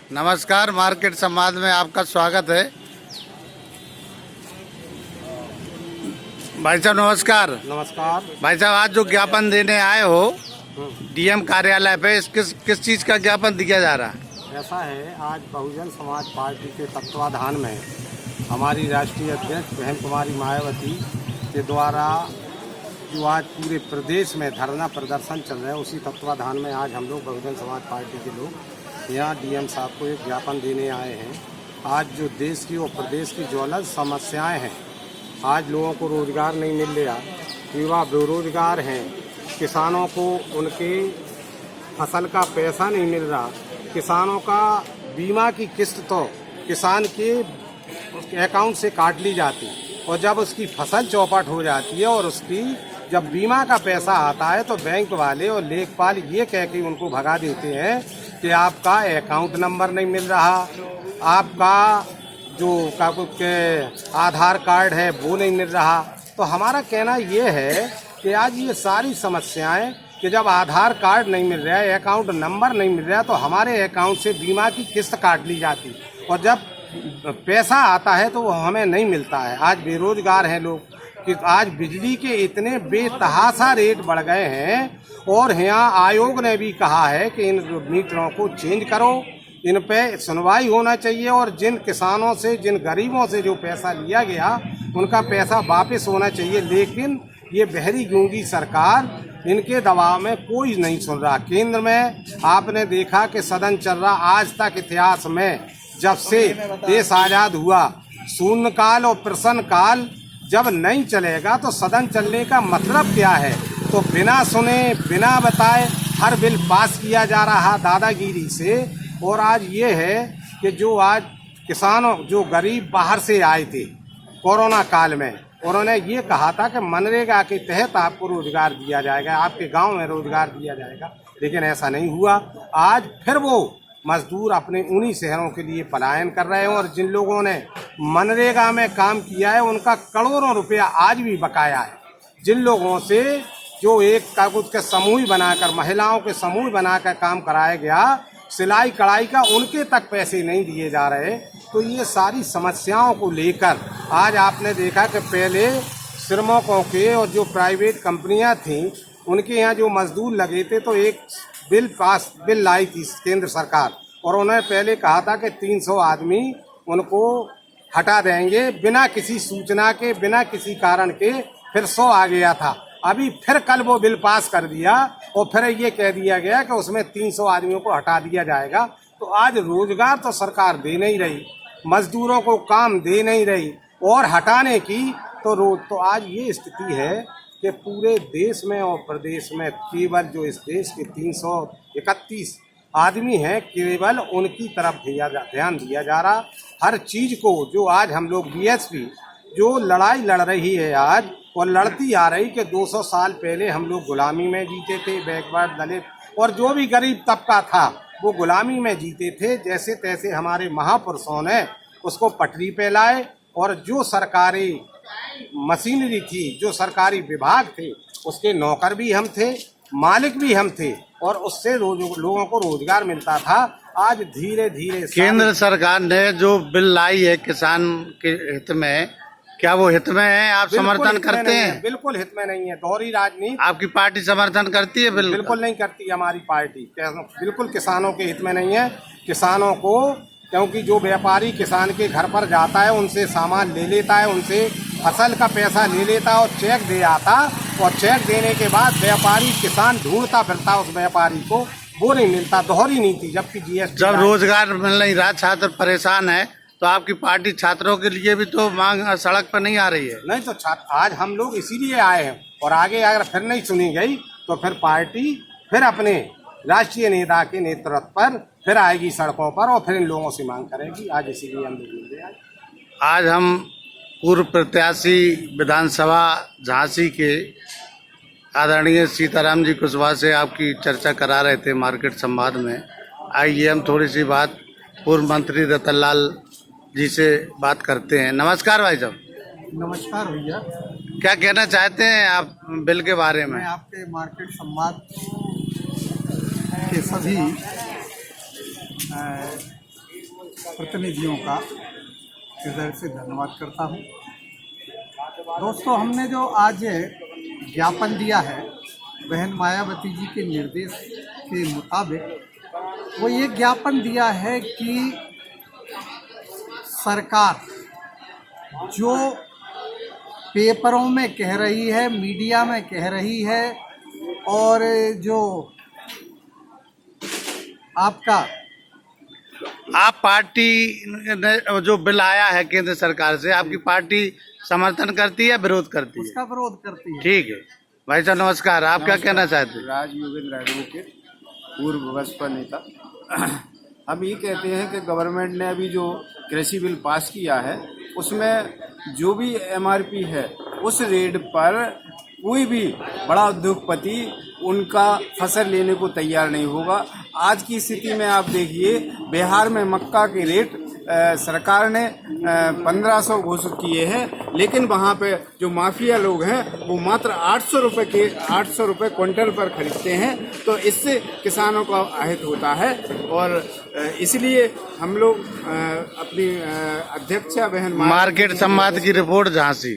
नमस्कार, मार्केट संवाद में आपका स्वागत है। भाई साहब नमस्कार। नमस्कार। भाई साहब, आज जो ज्ञापन देने आए हो डीएम कार्यालय पे, किस चीज का ज्ञापन दिया जा रहा है? ऐसा है, आज बहुजन समाज पार्टी के तत्वाधान में हमारी राष्ट्रीय अध्यक्ष बहन कुमारी मायावती के द्वारा जो आज पूरे प्रदेश में धरना प्रदर्शन चल रहा है, उसी तत्वाधान में आज हम लोग बहुजन समाज पार्टी के लोग यहाँ डीएम साहब को एक ज्ञापन देने आए हैं। आज जो देश की और प्रदेश की ज्वलंत समस्याएं हैं, आज लोगों को रोजगार नहीं मिल रहा, युवा बेरोजगार हैं, किसानों को उनके फसल का पैसा नहीं मिल रहा, किसानों का बीमा की किस्त तो किसान के अकाउंट से काट ली जाती और जब उसकी फसल चौपट हो जाती है और उसकी जब बीमा का पैसा आता है तो बैंक वाले और लेखपाल ये कह के उनको भगा देते हैं कि आपका अकाउंट नंबर नहीं मिल रहा, आपका जो आधार कार्ड है वो नहीं मिल रहा। तो हमारा कहना ये है कि आज ये सारी समस्याएं कि जब आधार कार्ड नहीं मिल रहा है, अकाउंट नंबर नहीं मिल रहा है, तो हमारे अकाउंट से बीमा की किस्त काट ली जाती और जब पैसा आता है तो वो हमें नहीं मिलता है। आज बेरोजगार हैं लोग कि आज बिजली के इतने बेतहाशा रेट बढ़ गए हैं और यहाँ आयोग ने भी कहा है कि इन मीटरों को चेंज करो, इन पे सुनवाई होना चाहिए और जिन किसानों से, जिन गरीबों से जो पैसा लिया गया उनका पैसा वापस होना चाहिए। लेकिन ये बहरी गूंगी सरकार, इनके दबाव में कोई नहीं सुन रहा। केंद्र में आपने देखा कि सदन चल रहा, आज तक इतिहास में जब से देश आज़ाद हुआ शून्यकाल और प्रश्न काल जब नहीं चलेगा तो सदन चलने का मतलब क्या है? तो बिना सुने बिना बताए हर बिल पास किया जा रहा दादागिरी से। और आज ये है कि जो आज किसानों, जो गरीब बाहर से आए थे कोरोना काल में, उन्होंने ये कहा था कि मनरेगा के तहत आपको रोजगार दिया जाएगा, आपके गांव में रोजगार दिया जाएगा, लेकिन ऐसा नहीं हुआ। आज फिर वो मजदूर अपने उन्हीं शहरों के लिए पलायन कर रहे हैं और जिन लोगों ने मनरेगा में काम किया है उनका करोड़ों रुपया आज भी बकाया है। जिन लोगों से जो एक कागज के समूह बनाकर, महिलाओं के समूह बनाकर काम कराया गया, सिलाई कढ़ाई का, उनके तक पैसे नहीं दिए जा रहे। तो ये सारी समस्याओं को लेकर आज आपने देखा कि पहले श्रमिकों के और जो प्राइवेट कंपनियां थीं उनके यहाँ जो मजदूर लगे थे तो एक बिल लाई थी केंद्र सरकार और उन्होंने पहले कहा था कि 300 आदमी उनको हटा देंगे बिना किसी सूचना के, बिना किसी कारण के। फिर 100 आ गया था। अभी फिर कल वो बिल पास कर दिया और फिर ये कह दिया गया कि उसमें 300 आदमियों को हटा दिया जाएगा। तो आज रोजगार तो सरकार दे नहीं रही, मजदूरों को काम दे नहीं रही और हटाने की तो आज ये स्थिति है कि पूरे देश में और प्रदेश में केवल जो इस देश के 331 आदमी हैं, केवल उनकी तरफ ध्यान दिया जा रहा। हर चीज को जो आज हम लोग बीएसपी जो लड़ाई लड़ रही है आज और लड़ती आ रही कि 200 साल पहले हम लोग गुलामी में जीते थे, बैकवर्ड दलित और जो भी गरीब तबका था वो गुलामी में जीते थे। जैसे तैसे हमारे महापुरुषों ने उसको पटरी पे लाए और जो सरकारी मशीनरी थी, जो सरकारी विभाग थे, उसके नौकर भी हम थे, मालिक भी हम थे और उससे लोगों को रोजगार मिलता था। आज धीरे धीरे केंद्र सरकार ने जो बिल लाई है किसान के हित में, क्या वो हित में है? आप समर्थन करते हैं? बिल्कुल हित में नहीं है। दोहरी राजनीति। आपकी पार्टी समर्थन करती है? बिल्कुल नहीं करती हमारी पार्टी। बिल्कुल किसानों के हित में नहीं है। किसानों को, क्योंकि जो व्यापारी किसान के घर पर जाता है, उनसे सामान ले लेता है, उनसे फसल का पैसा ले लेता है और चेक दे आता और चेक देने के बाद व्यापारी किसान ढूंढता फिरता उस व्यापारी को, वो नहीं मिलता। दोहरी नीति। जबकि जीएसटी, जब रोजगार मिल नहीं रहा, छात्र परेशान है, तो आपकी पार्टी छात्रों के लिए भी तो मांग सड़क पर नहीं आ रही है? नहीं, तो आज हम लोग इसीलिए आए हैं और आगे अगर फिर नहीं सुनी गई तो फिर पार्टी फिर अपने राष्ट्रीय नेता के नेतृत्व पर फिर आएगी सड़कों पर और फिर इन लोगों से मांग करेगी। आज इसीलिए हम लोग मिल रहे हैं। आज हम पूर्व प्रत्याशी विधानसभा झांसी के आदरणीय सीताराम जी कुशवाहा से आपकी चर्चा करा रहे थे मार्केट संवाद में। आइए हम थोड़ी सी बात पूर्व मंत्री रतनलाल जी से बात करते हैं। नमस्कार भाई साहब। नमस्कार भैया। क्या कहना चाहते हैं आप बिल के बारे में? मैं आपके मार्केट संवाद के सभी प्रतिनिधियों का हृदय से धन्यवाद करता हूं। दोस्तों, हमने जो आज ज्ञापन दिया है बहन मायावती जी के निर्देश के मुताबिक, वो ये ज्ञापन दिया है कि सरकार जो पेपरों में कह रही है, मीडिया में कह रही है, और जो आपका आप पार्टी ने जो बिल आया है केंद्र सरकार से, आपकी पार्टी समर्थन करती है या विरोध करती है? उसका विरोध करती है। ठीक है भाई साहब, नमस्कार। आप क्या कहना चाहते हैं? राज योगेंद्र राणू के पूर्व बसपा नेता। हम ये कहते हैं कि गवर्नमेंट ने अभी जो कृषि बिल पास किया है उसमें जो भी एमआरपी है उस रेट पर कोई भी बड़ा उद्योगपति उनका फसल लेने को तैयार नहीं होगा। आज की स्थिति में आप देखिए, बिहार में मक्का के रेट सरकार ने 1500 घोषित किए हैं, लेकिन वहाँ पे जो माफिया लोग हैं वो मात्र 800 रुपये क्विंटल पर खरीदते हैं। तो इससे किसानों का अहित होता है और इसलिए हम लोग अपनी अध्यक्षा बहन मार्केट संवाद की रिपोर्ट झांसी।